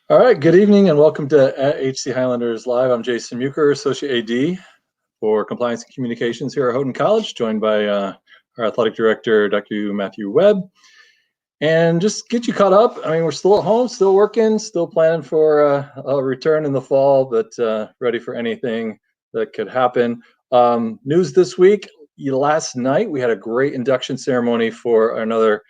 All right, good evening and welcome to HC Highlanders Live. I'm Jason Muker, Associate AD for Compliance and Communications here at Houghton College, joined by our Athletic Director, Dr. Matthew Webb. And just get you caught up. I mean, we're still at home, still working, still planning for a return in the fall, but ready for anything that could happen. News this week, last night we had a great induction ceremony for another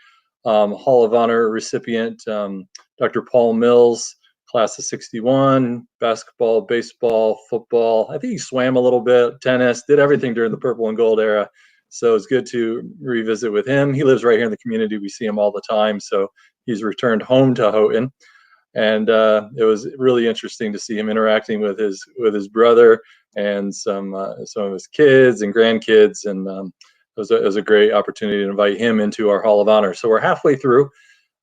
Hall of Honor recipient, Dr. Paul Mills, class of 61, basketball, baseball, football. I think he swam a little bit, tennis, did everything during the purple and gold era. So it's good to revisit with him. He lives right here in the community. We see him all the time. So he's returned home to Houghton. And it was really interesting to see him interacting with his brother and some of his kids and grandkids. And it was a great opportunity to invite him into our Hall of Honor. So we're halfway through.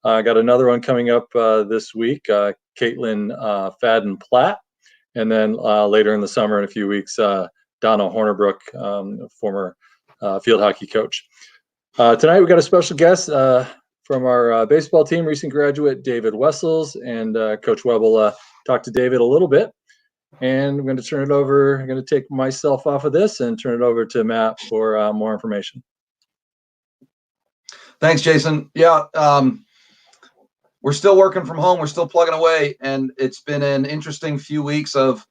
Got another one coming up this week, Caitlin Fadden Platt. And then later in the summer, in a few weeks, Donna Hornerbrook, former field hockey coach. Tonight, we got a special guest from our baseball team, recent graduate David Wessells, and Coach Webb will talk to David a little bit. And I'm going to turn it over. I'm going to take myself off of this and turn it over to Matt for more information. Thanks, Jason. Yeah, we're still working from home. We're still plugging away, and it's been an interesting few weeks of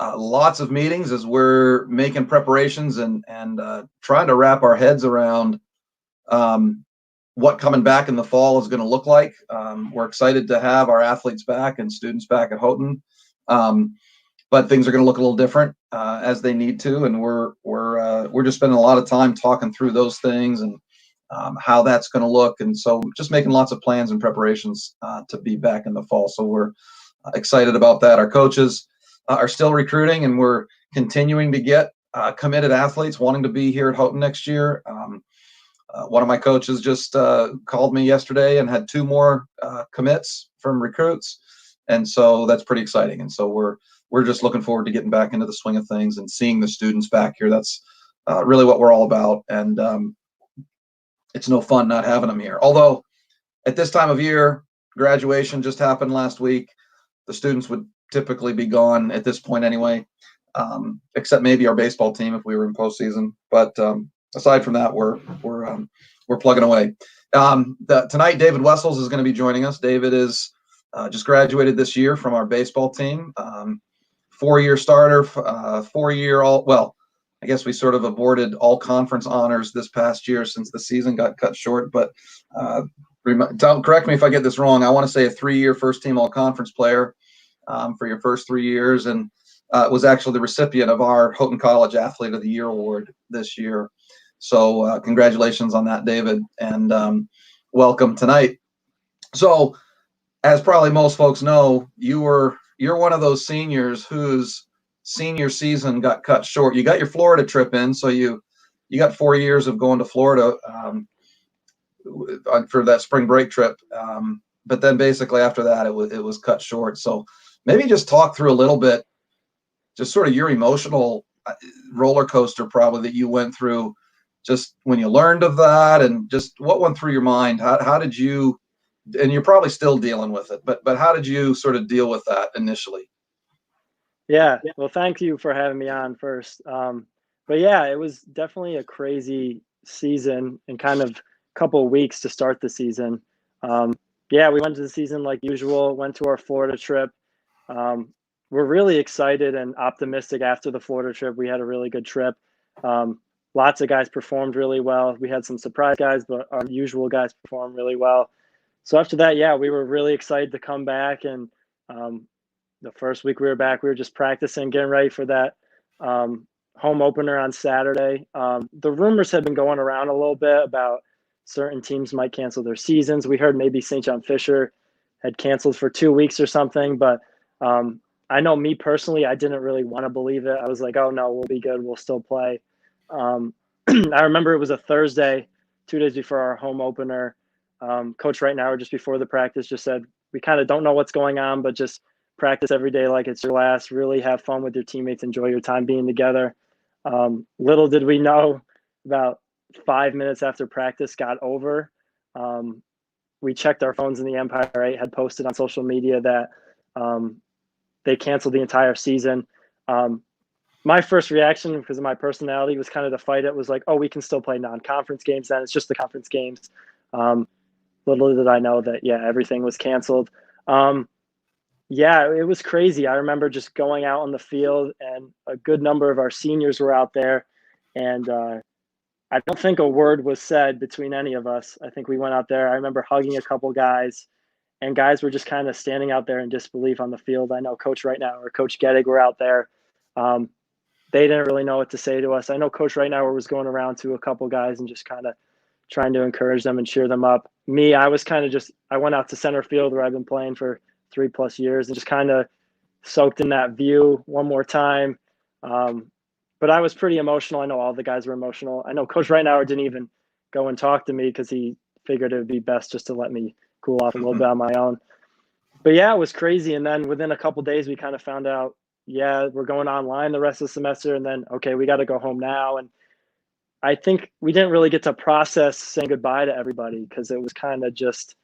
lots of meetings as we're making preparations and trying to wrap our heads around what coming back in the fall is going to look like. We're excited to have our athletes back and students back at Houghton, but things are going to look a little different as they need to, and we're just spending a lot of time talking through those things and how that's going to look. And so just making lots of plans and preparations to be back in the fall. So we're excited about that. Our coaches are still recruiting, and we're continuing to get committed athletes wanting to be here at Houghton next year. One of my coaches just called me yesterday and had 2 more commits from recruits. And so that's pretty exciting. And so we're just looking forward to getting back into the swing of things and seeing the students back here. That's really what we're all about. And it's no fun not having them here. Although at this time of year, graduation just happened last week. The students would typically be gone at this point anyway, except maybe our baseball team if we were in postseason. But aside from that, we're plugging away. Tonight, David Wessells is going to be joining us. David is just graduated this year from our baseball team. 4-year starter, 4-year all. Well, I guess we sort of aborted all conference honors this past year since the season got cut short. But don't correct me if I get this wrong. I want to say a 3-year first-team all-conference player for your first 3 years, and was actually the recipient of our Houghton College Athlete of the Year award this year. So congratulations on that, David, and welcome tonight. So as probably most folks know, you're one of those seniors whose senior season got cut short. You got your Florida trip in, so you got 4 years of going to Florida for that spring break trip. But then basically after that, it was cut short. So maybe just talk through a little bit, just sort of your emotional roller coaster probably that you went through just when you learned of that, and just what went through your mind. How did you, and you're probably still dealing with it, but how did you sort of deal with that initially? Yeah, well, thank you for having me on first. But yeah, it was definitely a crazy season and kind of couple of weeks to start the season. Yeah, we went to the season like usual, went to our Florida trip. We're really excited and optimistic after the Florida trip. We had a really good trip. Lots of guys performed really well. We had some surprise guys, but our usual guys performed really well. So after that, yeah, we were really excited to come back. And the first week we were back, we were just practicing, getting ready for that home opener on Saturday. The rumors had been going around a little bit about certain teams might cancel their seasons. We heard maybe St. John Fisher had canceled for 2 weeks or something, but I know me personally, I didn't really want to believe it. I was like, oh no, we'll be good. We'll still play. I remember it was a Thursday, 2 days before our home opener. Coach right now, just before the practice, just said, we kind of don't know what's going on, but just practice every day like it's your last. Really have fun with your teammates. Enjoy your time being together. Little did we know, about 5 minutes after practice got over, we checked our phones, and the Empire 8 had posted on social media that They canceled the entire season. My first reaction, because of my personality, was kind of to fight it. Was like, oh, we can still play non-conference games then. It's just the conference games. Little did I know that, yeah, everything was canceled. Yeah, it was crazy. I remember just going out on the field, and a good number of our seniors were out there, and I don't think a word was said between any of us. I think we went out there. I remember hugging a couple guys, and guys were just kind of standing out there in disbelief on the field. I know Coach Right Now or Coach Gettig were out there. They didn't really know what to say to us. I know Coach Right Now was going around to a couple guys and just kind of trying to encourage them and cheer them up. Me, I was kind of just, I went out to center field where I've been playing for 3+ years and just kind of soaked in that view one more time. But I was pretty emotional. I know all the guys were emotional. I know Coach Right Now didn't even go and talk to me because he figured it would be best just to let me cool off a little bit on my own. But yeah, it was crazy. And then within a couple days, we kind of found out, yeah, we're going online the rest of the semester. And then, okay, we got to go home now. And I think we didn't really get to process saying goodbye to everybody because it was kind of just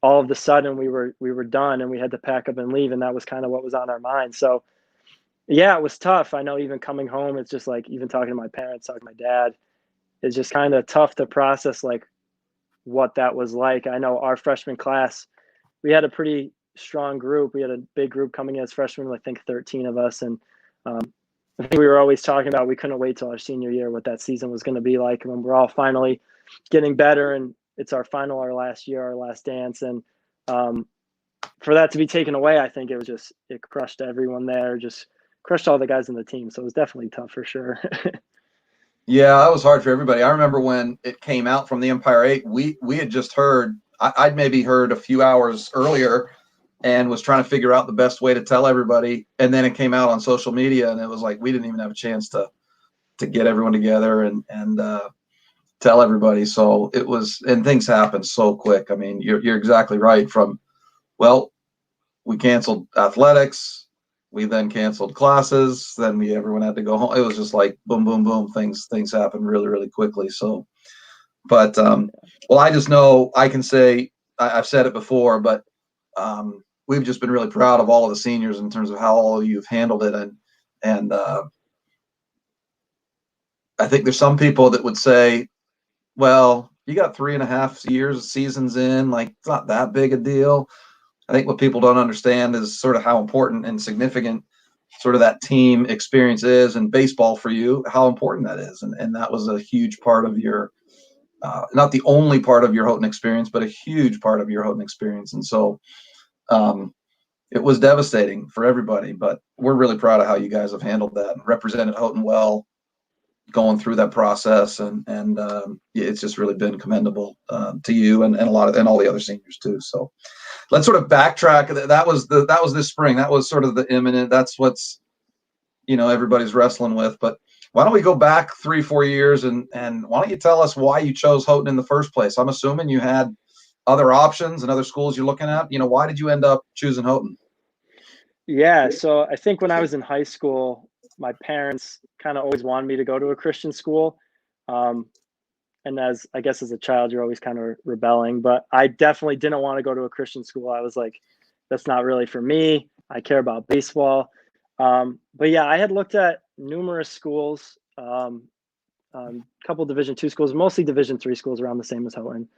all of a sudden we were done and we had to pack up and leave. And that was kind of what was on our mind. So yeah, it was tough. I know even coming home, it's just like, even talking to my parents, talking to my dad, it's just kind of tough to process like what that was like. I know our freshman class, we had a pretty strong group. We had a big group coming in as freshmen, I think 13 of us. And I think we were always talking about, we couldn't wait till our senior year, what that season was going to be like when we're all finally getting better. And it's our last year, our last dance. And for that to be taken away, I think it crushed everyone there, just crushed all the guys on the team. So it was definitely tough for sure. Yeah, that was hard for everybody. I remember when it came out from the Empire 8, we had just heard, I'd maybe heard a few hours earlier and was trying to figure out the best way to tell everybody. And then it came out on social media, and it was like we didn't even have a chance to get everyone together and tell everybody. So it was, and things happened so quick. I mean, you're exactly right. Well, we canceled athletics. We then canceled classes. Then everyone had to go home. It was just like boom, boom, boom. Things happened really, really quickly. So, but well, I just know I can say I've said it before, but we've just been really proud of all of the seniors in terms of how all of you have handled it, and I think there's some people that would say, well, you got 3.5 years seasons in, like it's not that big a deal. I think what people don't understand is sort of how important and significant sort of that team experience is in baseball for you, how important that is. And that was a huge part of your, not the only part of your Houghton experience, but a huge part of your Houghton experience. And so it was devastating for everybody, but we're really proud of how you guys have handled that and represented Houghton well going through that process. And it's just really been commendable to you and all the other seniors too. So let's sort of backtrack. That was this spring. That was sort of the imminent. That's what's, everybody's wrestling with. But why don't we go back 3-4 years and why don't you tell us why you chose Houghton in the first place? I'm assuming you had other options and other schools you're looking at. Why did you end up choosing Houghton? Yeah, so I think when I was in high school, my parents kind of always wanted me to go to a Christian school. And as a child, you're always kind of rebelling, but I definitely didn't want to go to a Christian school. I was like, that's not really for me. I care about baseball. But yeah, I had looked at numerous schools, couple Division II schools, mostly Division III schools around the same as Houghton.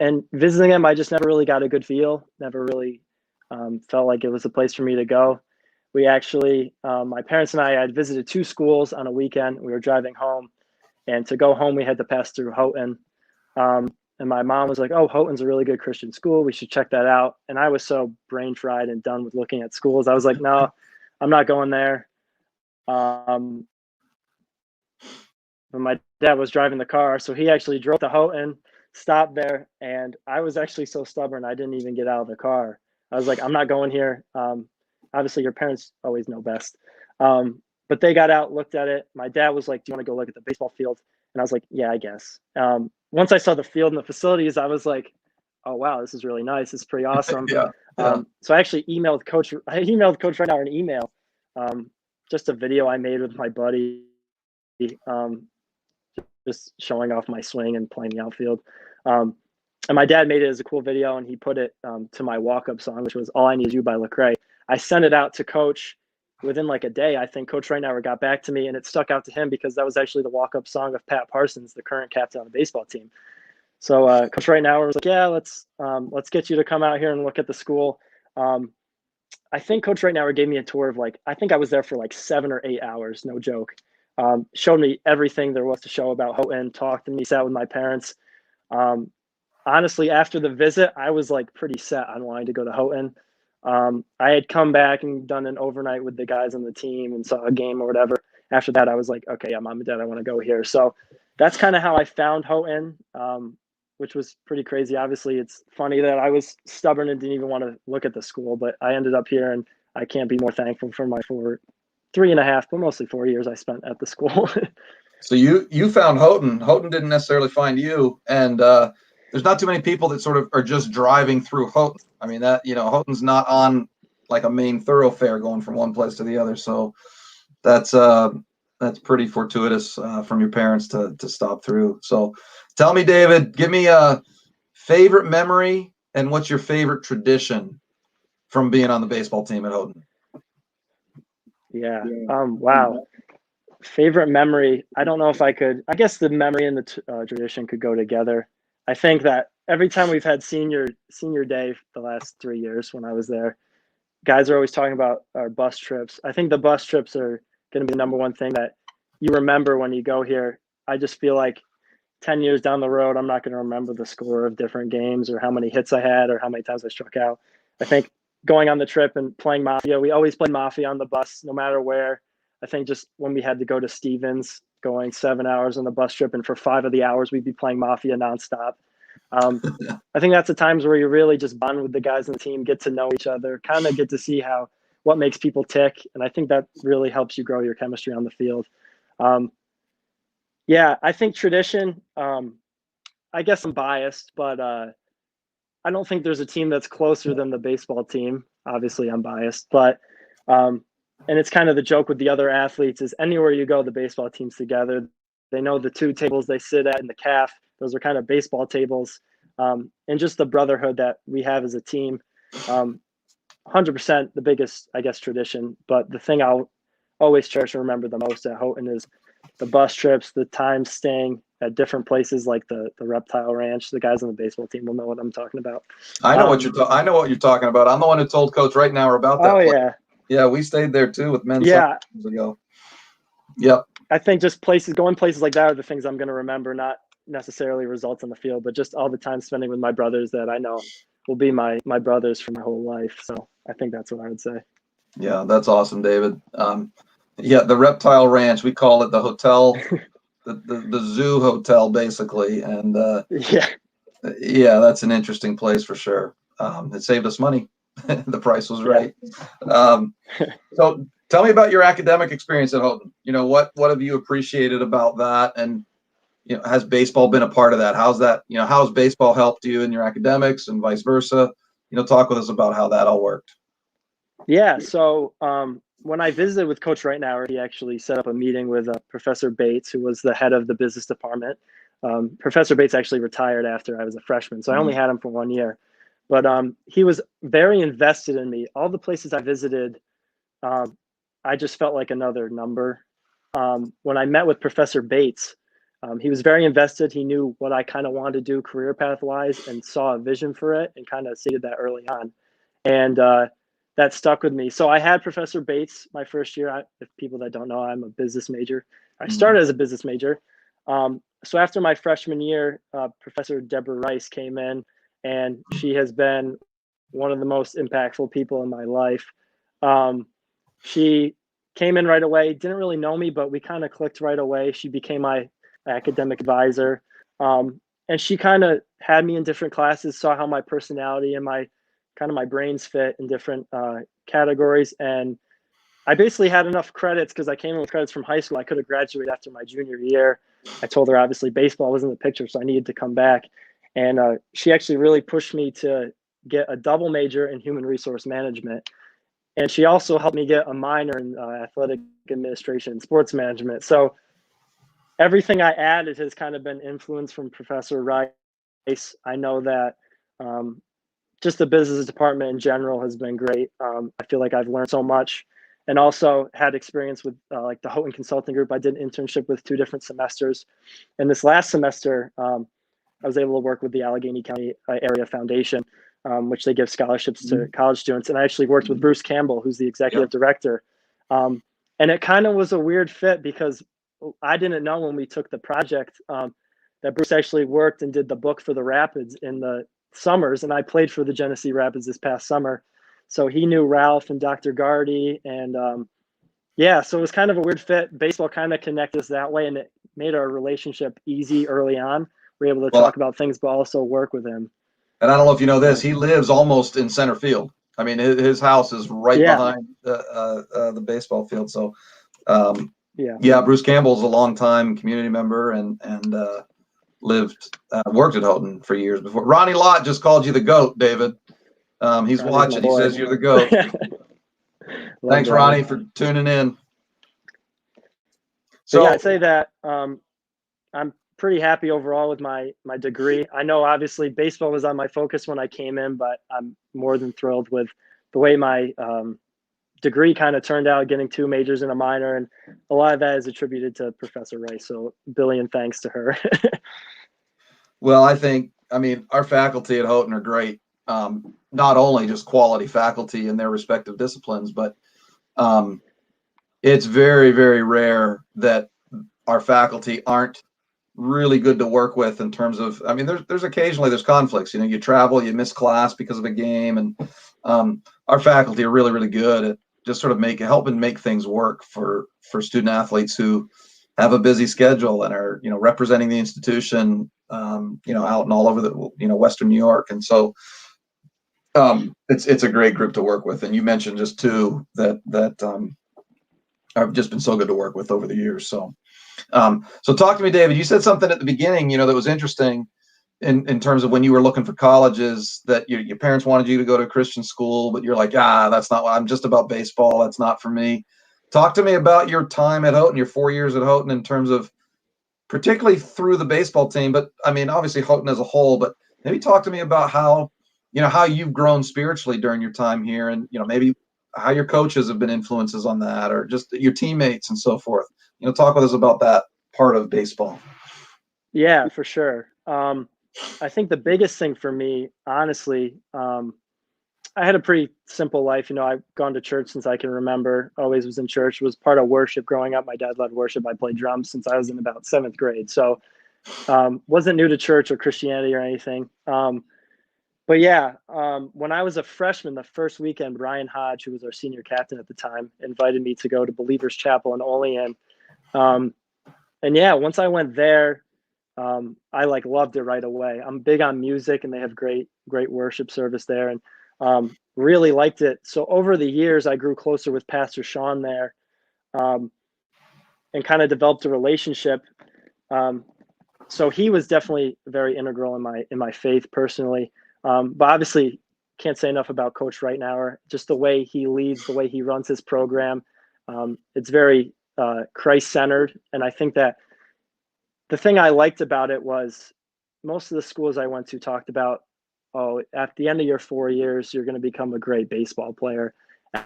And visiting them, I just never really got a good feel, never really felt like it was a place for me to go. We actually, my parents and I had visited 2 schools on a weekend. We were driving home. And to go home, we had to pass through Houghton. And my mom was like, oh, Houghton's a really good Christian school. We should check that out. And I was so brain fried and done with looking at schools. I was like, no, I'm not going there. But my dad was driving the car. So he actually drove to Houghton, stopped there. And I was actually so stubborn, I didn't even get out of the car. I was like, I'm not going here. Obviously, your parents always know best. But they got out, looked at it. My dad was like, do you want to go look at the baseball field? And I was like, yeah, I guess. Once I saw the field and the facilities, I was like, oh, wow, this is really nice. It's pretty awesome. Yeah. So I actually emailed Coach Right Now an email, just a video I made with my buddy, just showing off my swing and playing the outfield. And my dad made it as a cool video, and he put it to my walk-up song, which was "All I Need Is You" by Lecrae. I sent it out to Coach within like a day. I think Coach Reitnauer got back to me, and it stuck out to him because that was actually the walk-up song of Pat Parsons, the current captain on the baseball team. So Coach Reitnauer was like, "Yeah, let's get you to come out here and look at the school." I think Coach Reitnauer gave me a tour of I think I was there for like 7 or 8 hours, no joke. Showed me everything there was to show about Houghton, talked to me, sat with my parents. Honestly, after the visit, I was like pretty set on wanting to go to Houghton. I had come back and done an overnight with the guys on the team and saw a game or whatever. After that, I was like, okay, yeah, mom and dad, I want to go here. So that's kind of how I found Houghton, which was pretty crazy. Obviously, it's funny that I was stubborn and didn't even want to look at the school, but I ended up here, and I can't be more thankful for my 3.5, but mostly 4 years I spent at the school. So you found Houghton. Houghton didn't necessarily find you, and there's not too many people that sort of are just driving through Houghton. I mean, that, Houghton's not on like a main thoroughfare going from one place to the other. So that's pretty fortuitous from your parents to stop through. So tell me, David, give me a favorite memory and what's your favorite tradition from being on the baseball team at Houghton? Yeah. Wow. Favorite memory. I don't know if I could. I guess the memory and the tradition could go together. I think that every time we've had senior day the last 3 years when I was there, guys are always talking about our bus trips. I think the bus trips are going to be the number one thing that you remember when you go here. I just feel like 10 years down the road, I'm not going to remember the score of different games or how many hits I had or how many times I struck out. I think going on the trip and playing Mafia, we always played Mafia on the bus, no matter where. I think just when we had to go to Stevens, going 7 hours on the bus trip, and for 5 of the hours, we'd be playing Mafia nonstop. I think that's the times where you really just bond with the guys on the team, get to know each other, kind of get to see what makes people tick. And I think that really helps you grow your chemistry on the field. Yeah, I think tradition, I guess I'm biased, but I don't think there's a team that's closer than the baseball team. Obviously, I'm biased, but and it's kind of the joke with the other athletes is anywhere you go, the baseball team's together. They know the 2 tables they sit at in the CAF. Those are kind of baseball tables, and just the brotherhood that we have as a team. 100% the biggest, I guess, tradition. But the thing I'll always cherish and remember the most at Houghton is the bus trips, the time staying at different places like the Reptile Ranch. The guys on the baseball team will know what I'm talking about. I know what you're talking about. I'm the one who told Coach Reitnauer about that. Oh place. yeah, yeah, we stayed there too with men's yeah. years ago. Yep. I think just going places like that are the things I'm going to remember, not necessarily results on the field, but just all the time spending with my brothers that I know will be my brothers for my whole life. So I think that's what I would say. Yeah, that's awesome, David. Yeah, the Reptile Ranch, we call it the hotel, the zoo hotel, basically. And yeah, that's an interesting place for sure. It saved us money. The price was right. So tell me about your academic experience at Houghton. What have you appreciated about that? And, has baseball been a part of that? How's that, how has baseball helped you in your academics and vice versa? Talk with us about how that all worked. Yeah. So when I visited with Coach Reitnauer, he actually set up a meeting with Professor Bates, who was the head of the business department. Professor Bates actually retired after I was a freshman, so I only had him for 1 year. But he was very invested in me. All the places I visited, I just felt like another number. When I met with Professor Bates, he was very invested. He knew what I kind of wanted to do career path wise and saw a vision for it and kind of stated that early on. And that stuck with me. So I had Professor Bates my first year. If people that don't know, I'm a business major. I started as a business major. So after my freshman year, Professor Deborah Rice came in, and she has been one of the most impactful people in my life. She came in right away, didn't really know me, but we kind of clicked right away. She became my academic advisor. And she kind of had me in different classes, saw how my personality and my brains fit in different categories. And I basically had enough credits because I came in with credits from high school. I could have graduated after my junior year. I told her obviously baseball was in the picture, so I needed to come back. And she actually really pushed me to get a double major in human resource management. And she also helped me get a minor in athletic administration and sports management. So everything I added has kind of been influenced from Professor Rice I know that just the business department in general has been great. I feel like I've learned so much, and also had experience with like the Houghton Consulting Group. I did an internship with 2 different semesters, and this last semester, I was able to work with the Allegheny County Area Foundation, which they give scholarships to college students. And I actually worked with Bruce Campbell, who's the executive director. And it kind of was a weird fit because I didn't know when we took the project that Bruce actually worked and did the book for the Rapids in the summers. And I played for the Genesee Rapids this past summer. So he knew Ralph and Dr. Gardy. And yeah, so it was kind of a weird fit. Baseball kind of connected us that way, and it made our relationship easy early on. We were able to talk about things, but also work with him. And I don't know if you know this, he lives almost in center field. I mean, his house is right behind the baseball field. So, yeah, Bruce Campbell's a longtime community member and worked at Houghton for years before. Ronnie Lott just called you the GOAT, David. He's watching. He says you're the GOAT. Thanks, Ronnie, for tuning in. So yeah, I'd say that I'm pretty happy overall with my degree. I know obviously baseball was on my focus when I came in, but I'm more than thrilled with the way my degree kind of turned out, getting 2 majors and a minor, and a lot of that is attributed to Professor Rice. So a billion thanks to her. Well, I mean, our faculty at Houghton are great. Not only just quality faculty in their respective disciplines, but it's very, very rare that our faculty aren't really good to work with in terms of, I mean, there's occasionally conflicts, you travel, you miss class because of a game. And our faculty are really, really good at just sort of helping make things work for student athletes who have a busy schedule and are, representing the institution, out and all over the, Western New York. And so it's a great group to work with. And you mentioned just 2 that have just been so good to work with over the years. So talk to me, David. You said something at the beginning, that was interesting in terms of when you were looking for colleges, that your parents wanted you to go to a Christian school, but you're like, that's not what I'm just about baseball. That's not for me. Talk to me about your time at Houghton, your 4 years at Houghton, in terms of particularly through the baseball team, but I mean, obviously Houghton as a whole, but maybe talk to me about how you've grown spiritually during your time here, and, maybe how your coaches have been influences on that, or just your teammates and so forth. Talk with us about that part of baseball. Yeah, for sure. I think the biggest thing for me, honestly, I had a pretty simple life. I've gone to church since I can remember, always was in church, was part of worship growing up. My dad led worship. I played drums since I was in about 7th grade. So wasn't new to church or Christianity or anything. But yeah, when I was a freshman, the first weekend, Ryan Hodge, who was our senior captain at the time, invited me to go to Believers Chapel in Olean. And yeah, once I went there, I loved it right away. I'm big on music, and they have great worship service there, and really liked it. So over the years, I grew closer with Pastor Sean there, and kind of developed a relationship. So he was definitely very integral in my faith personally. But obviously, can't say enough about Coach Reitnauer, just the way he leads, the way he runs his program. It's very Christ-centered, and I think that the thing I liked about it was most of the schools I went to talked about, at the end of your 4 years, you're going to become a great baseball player.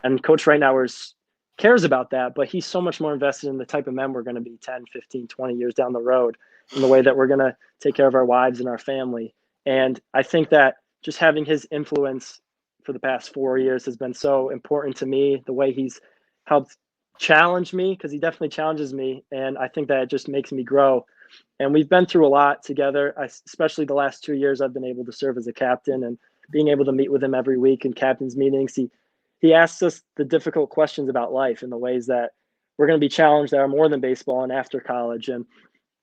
And Coach Reitnauer cares about that, but he's so much more invested in the type of men we're going to be 10, 15, 20 years down the road, in the way that we're going to take care of our wives and our family. And I think that just having his influence for the past 4 years has been so important to me, the way he's helped challenge me, because he definitely challenges me. And I think that it just makes me grow. And we've been through a lot together, especially the last 2 years I've been able to serve as a captain, and being able to meet with him every week in captain's meetings. He asks us the difficult questions about life in the ways that we're going to be challenged that are more than baseball and after college. And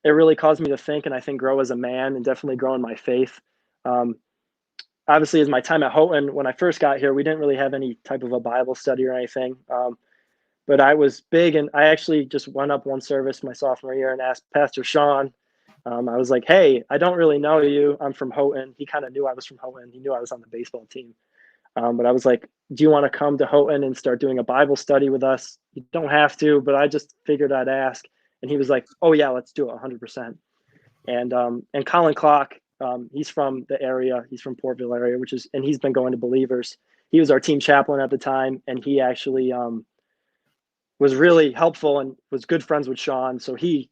it really caused me to think, and I think grow as a man, and definitely grow in my faith. Obviously, as my time at Houghton, when I first got here, we didn't really have any type of a Bible study or anything. But I was big, and I actually just went up one service my sophomore year and asked Pastor Sean. I was like, hey, I don't really know you. I'm from Houghton. He kind of knew I was from Houghton. He knew I was on the baseball team. But I was like, do you want to come to Houghton and start doing a Bible study with us? You don't have to, but I just figured I'd ask. And he was like, oh, yeah, let's do it 100%. And Colin Clock, He's from the area. He's from Portville area, and he's been going to Believers. He was our team chaplain at the time, and he actually was really helpful and was good friends with Sean. So he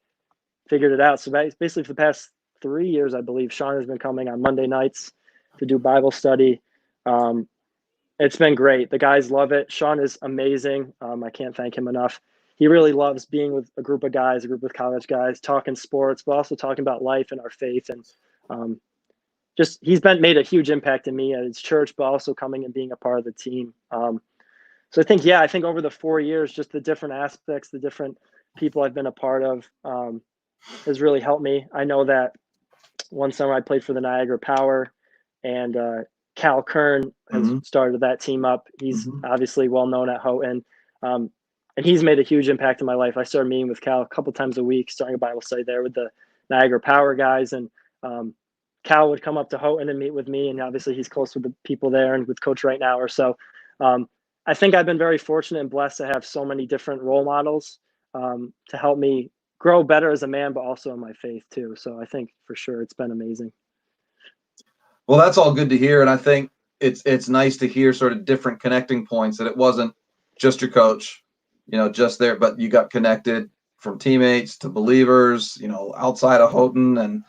figured it out. So basically for the past 3 years, I believe, Sean has been coming on Monday nights to do Bible study. It's been great. The guys love it. Sean is amazing. I can't thank him enough. He really loves being with a group of guys, a group of college guys, talking sports, but also talking about life and our faith. And he's made a huge impact in me at his church, but also coming and being a part of the team. So I think over the 4 years, just the different aspects, the different people I've been a part of has really helped me. I know that one summer I played for the Niagara Power, and Cal Kern has started that team up. He's obviously well known at Houghton, and he's made a huge impact in my life. I started meeting with Cal a couple times a week, starting a Bible study there with the Niagara Power guys, and Cal would come up to Houghton and meet with me, and obviously he's close with the people there and with Coach right now. Or so. I think I've been very fortunate and blessed to have so many different role models to help me grow better as a man, but also in my faith too. So I think for sure it's been amazing. Well, that's all good to hear. And I think it's nice to hear sort of different connecting points, that it wasn't just your coach, just there, but you got connected from teammates to Believers, outside of Houghton. And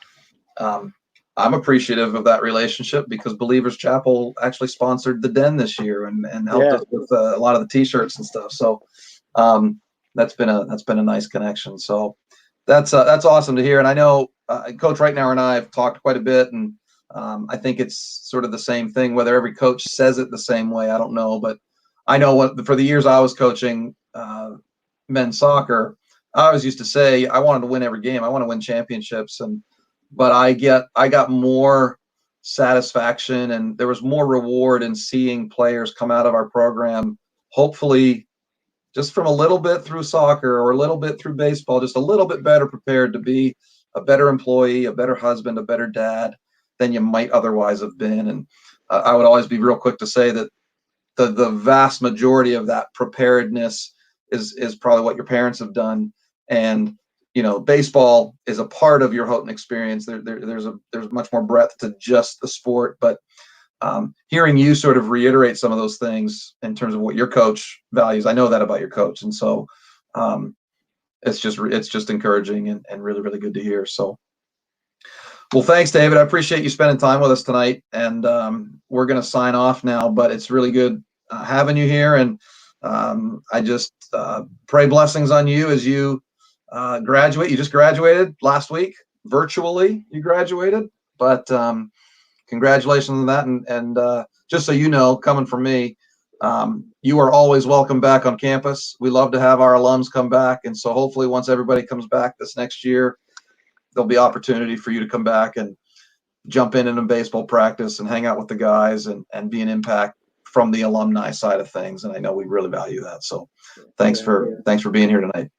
I'm appreciative of that relationship, because Believers Chapel actually sponsored the Den this year and helped us with a lot of the T-shirts and stuff. So that's been a nice connection. So that's awesome to hear. And I know Coach right now and I have talked quite a bit, and I think it's sort of the same thing. Whether every coach says it the same way, I don't know, but I know for the years I was coaching men's soccer, I always used to say I wanted to win every game. I want to win championships, but I got more satisfaction, and there was more reward in seeing players come out of our program, hopefully just from a little bit through soccer or a little bit through baseball, just a little bit better prepared to be a better employee, a better husband, a better dad than you might otherwise have been. And I would always be real quick to say that the vast majority of that preparedness is probably what your parents have done. And baseball is a part of your Houghton experience. There's much more breadth to just the sport, but hearing you sort of reiterate some of those things in terms of what your coach values, I know that about your coach, and so it's just encouraging and really, really good to hear. So, well, thanks, David. I appreciate you spending time with us tonight, and we're going to sign off now. But it's really good having you here, and I just pray blessings on you as you graduate. You just graduated last week, virtually. You graduated, but congratulations on that. And just so you know, coming from me, you are always welcome back on campus. We love to have our alums come back, and so hopefully once everybody comes back this next year, there'll be opportunity for you to come back and jump in a baseball practice and hang out with the guys and be an impact from the alumni side of things. And I know we really value that. So thanks for being here tonight.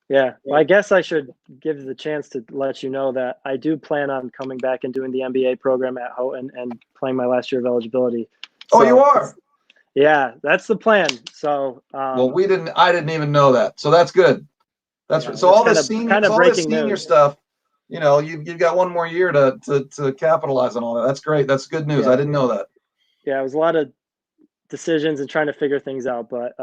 Yeah. Well, I guess I should give you the chance to let you know that I do plan on coming back and doing the MBA program at Houghton and playing my last year of eligibility. Oh, you are? Yeah, that's the plan. So, well, I didn't even know that. So that's good. So all this senior stuff, you've got one more year to capitalize on all that. That's great. That's good news. Yeah. I didn't know that. Yeah, it was a lot of decisions and trying to figure things out, but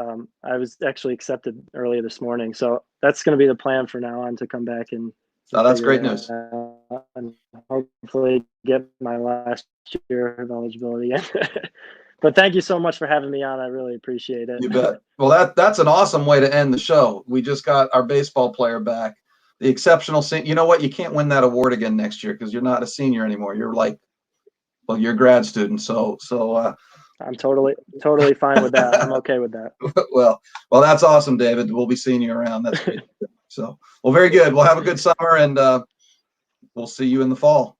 I was actually accepted earlier this morning. So that's going to be the plan for now on, to come back and that's great news. And hopefully get my last year of eligibility. But thank you so much for having me on. I really appreciate it. You bet. Well, that's an awesome way to end the show. We just got our baseball player back. The exceptional senior. You know what? You can't win that award again next year because you're not a senior anymore. You're you're a grad student. So I'm totally fine with that. I'm okay with that. Well, that's awesome, David. We'll be seeing you around. That's great. So, well, very good. We'll have a good summer, and we'll see you in the fall.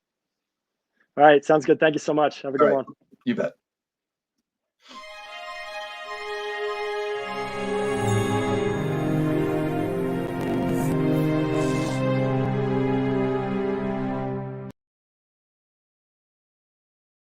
All right. Sounds good. Thank you so much. Have a good one. You bet.